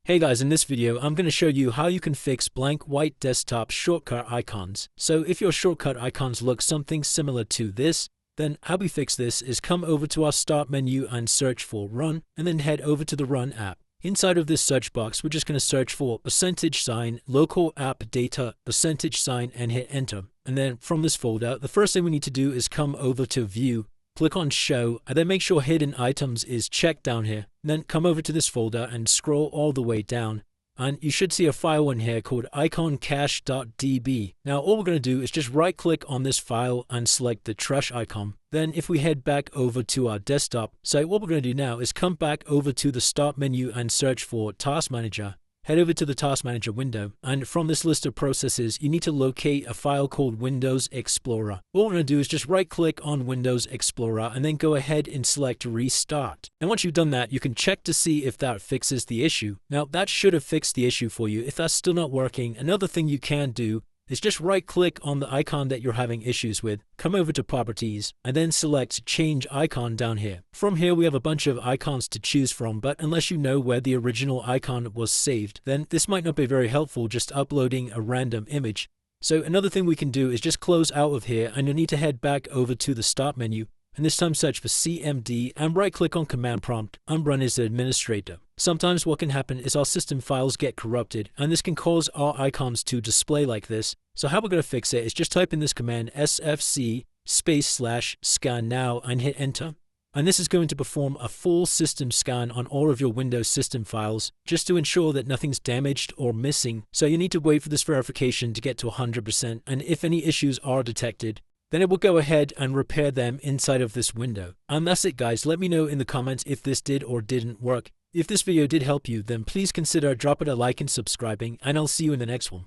Hey guys, in this video I'm going to show you how you can fix blank white desktop shortcut icons. So if your shortcut icons look something similar to this, then how we fix this is come over to our start menu and search for run, and then head over to the run app. Inside of this search box we're just going to search for %, local app data, %, and hit enter. And then from this folder the first thing we need to do is come over to view, click on show, and then make sure hidden items is checked down here. And then come over to this folder and scroll all the way down. And you should see a file in here called iconcache.db. Now all we're going to do is just right click on this file and select the trash icon. Then if we head back over to our desktop site, what we're going to do now is come back over to the start menu and search for Task Manager. Head over to the Task Manager window, and from this list of processes, you need to locate a file called Windows Explorer. What we're going to do is just right-click on Windows Explorer and then go ahead and select Restart. And once you've done that, you can check to see if that fixes the issue. Now, that should have fixed the issue for you. If that's still not working, another thing you can do is just right-click on the icon that you're having issues with, come over to Properties, and then select Change Icon down here. From here, we have a bunch of icons to choose from, but unless you know where the original icon was saved, then this might not be very helpful just uploading a random image. So another thing we can do is just close out of here, and you'll need to head back over to the Start menu, and this time search for CMD and right-click on Command Prompt and run as administrator. Sometimes what can happen is our system files get corrupted, and this can cause our icons to display like this. So how we're going to fix it is just type in this command sfc /scan now and hit enter. And this is going to perform a full system scan on all of your Windows system files just to ensure that nothing's damaged or missing. So you need to wait for this verification to get to 100%, and if any issues are detected, then it will go ahead and repair them inside of this window. And that's it guys, let me know in the comments if this did or didn't work. If this video did help you, then please consider dropping a like and subscribing, and I'll see you in the next one.